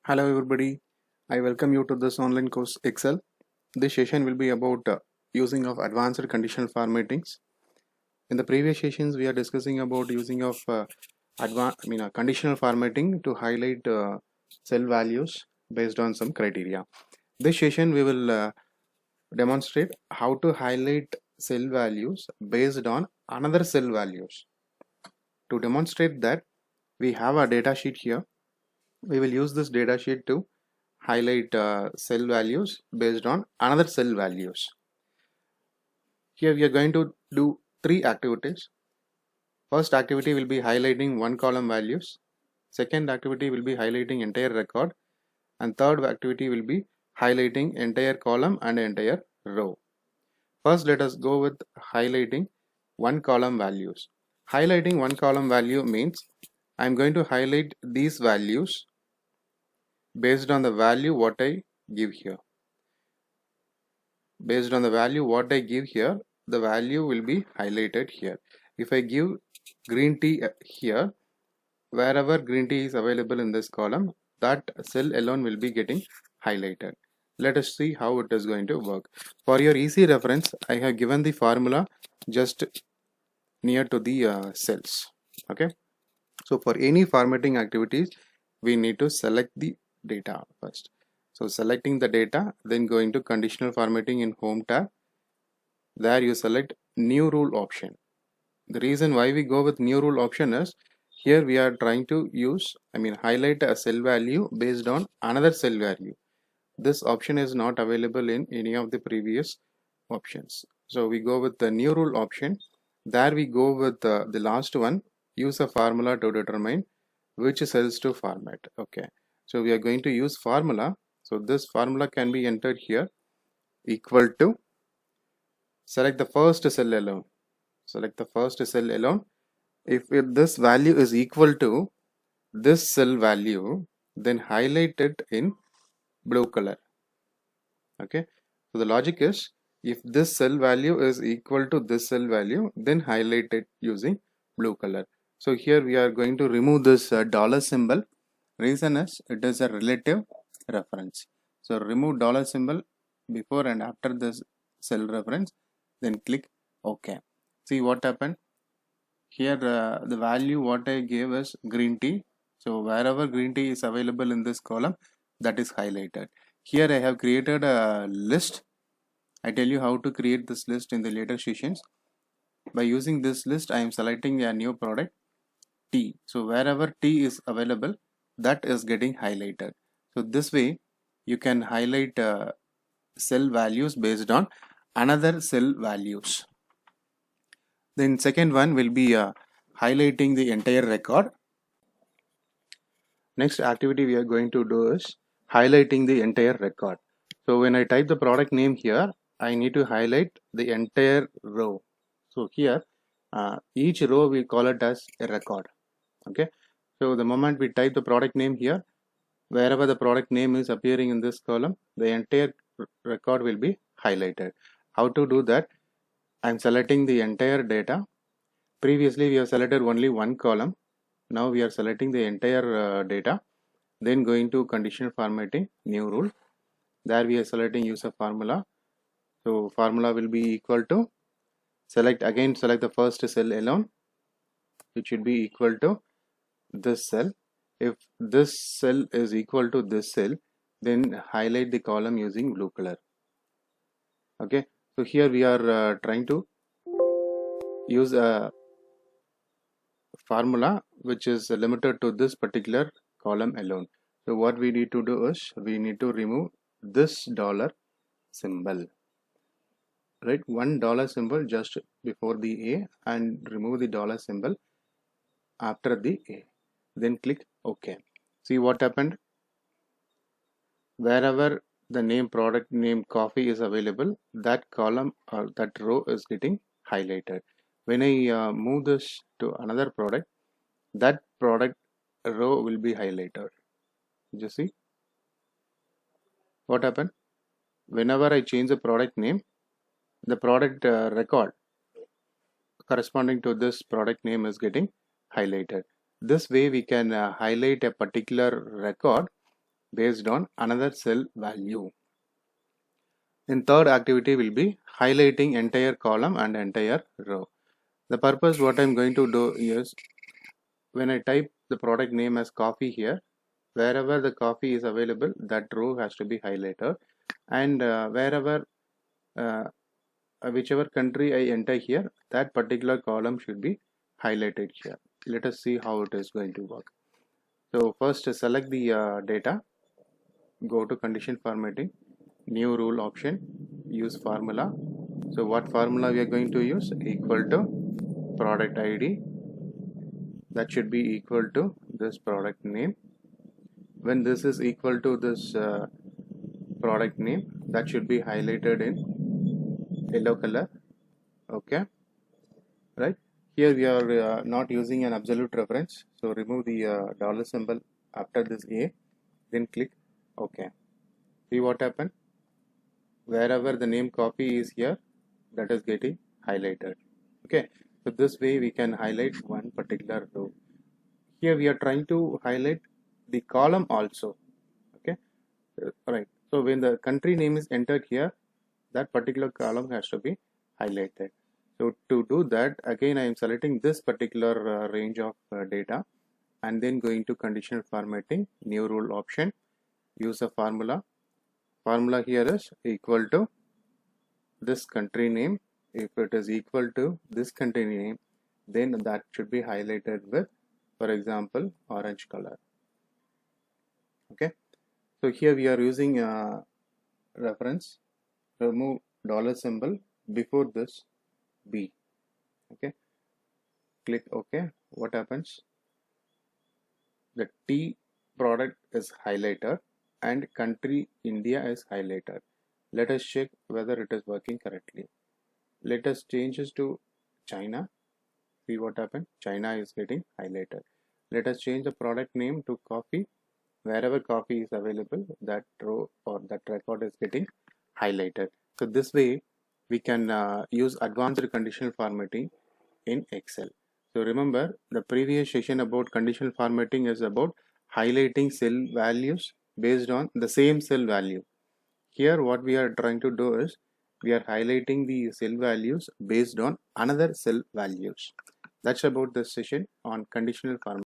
Hello everybody, I welcome you to this online course Excel. This session will be about using of advanced conditional formattings. In the previous sessions we are discussing about using of conditional formatting to highlight cell values based on some criteria. This session we will demonstrate how to highlight cell values based on another cell values. To demonstrate that, we have a data sheet here. We will use this data sheet to highlight cell values based on another cell values. Here we are going to do three activities. First activity will be highlighting one column values. Second activity will be highlighting entire record. And third activity will be highlighting entire column and entire row. First let us go with highlighting one column values. Highlighting one column value means I am going to highlight these values based on the value what I give here. Based on the value what I give here, the value will be highlighted here. If I give green tea here, wherever green tea is available in this column, that cell alone will be getting highlighted. Let us see how it is going to work. For your easy reference, I have given the formula just near to the cells. Okay. So for any formatting activities, we need to select the data first. So selecting the data, then going to conditional formatting in home tab. There you select new rule option. The reason why we go with new rule option is here we are trying to highlight a cell value based on another cell value. This option is not available in any of the previous options. So we go with the new rule option. There we go with the last one, use a formula to determine which cells to format. Okay, so we are going to use formula. So this formula can be entered here, equal to, select the first cell alone. Select the first cell alone. If this value is equal to this cell value, then highlight it in blue color. Okay, so the logic is if this cell value is equal to this cell value, then highlight it using blue color. So here we are going to remove this dollar symbol. Reason is it is a relative reference. So remove dollar symbol before and after this cell reference, then click OK. See what happened. Here the value what I gave is green tea. So wherever green tea is available in this column, that is highlighted. Here I have created a list. I tell you how to create this list in the later sessions. By using this list, I am selecting a new product, tea. So wherever tea is available, that is getting highlighted. So this way you can highlight cell values based on another cell values. Then second one will be highlighting the entire record. Next activity we are going to do is highlighting the entire record. So when I type the product name here, I need to highlight the entire row. So here each row we call it as a record. Okay, so the moment we type the product name here, wherever the product name is appearing in this column, the entire record will be highlighted. How to do that? I'm selecting the entire data. Previously we have selected only one column. Now we are selecting the entire data. Then going to conditional formatting, new rule. There we are selecting use of formula. So formula will be equal to, select the first cell alone. It should be equal to this cell. If this cell is equal to this cell, then highlight the column using blue color. Okay, so here we are trying to use a formula which is limited to this particular column alone. So what we need to do is we need to remove this dollar symbol, right? $1 symbol just before the A and remove the dollar symbol after the A. Then click OK. See what happened? Wherever the name product name coffee is available, that column or that row is getting highlighted. When I move this to another product, that product row will be highlighted. You see what happened? Whenever I change the product name, the product record corresponding to this product name is getting highlighted. This way we can highlight a particular record based on another cell value. Then third activity will be highlighting entire column and entire row. The purpose what I'm going to do is, when I type the product name as coffee here, wherever the coffee is available, that row has to be highlighted, and whichever country I enter here, that particular column should be highlighted here. Let us see how it is going to work. So first select the data, go to condition formatting, new rule option, use formula. So what formula we are going to use? Equal to product ID, that should be equal to this product name. When this is equal to this product name, that should be highlighted in yellow color. Okay, right? Here we are not using an absolute reference, so remove the dollar symbol after this A, then click OK. See what happened? Wherever the name copy is here, that is getting highlighted. Okay, so this way we can highlight one particular row. Here we are trying to highlight the column also. Okay, right. So when the country name is entered here, that particular column has to be highlighted. So to do that, again I am selecting this particular range of data, and then going to conditional formatting, new rule option, use a formula. Formula here is equal to this country name. If it is equal to this country name, then that should be highlighted with, for example, orange color. Okay, so here we are using reference, remove dollar symbol before this B. Okay, click OK. What happens? The T product is highlighted and country India is highlighted. Let us check whether it is working correctly. Let us change this to China. See what happened? China is getting highlighted. Let us change the product name to coffee. Wherever coffee is available, that row or that record is getting highlighted. So this way we can use advanced conditional formatting in Excel. So remember, the previous session about conditional formatting is about highlighting cell values based on the same cell value. Here what we are trying to do is, we are highlighting the cell values based on another cell values. That's about this session on conditional formatting.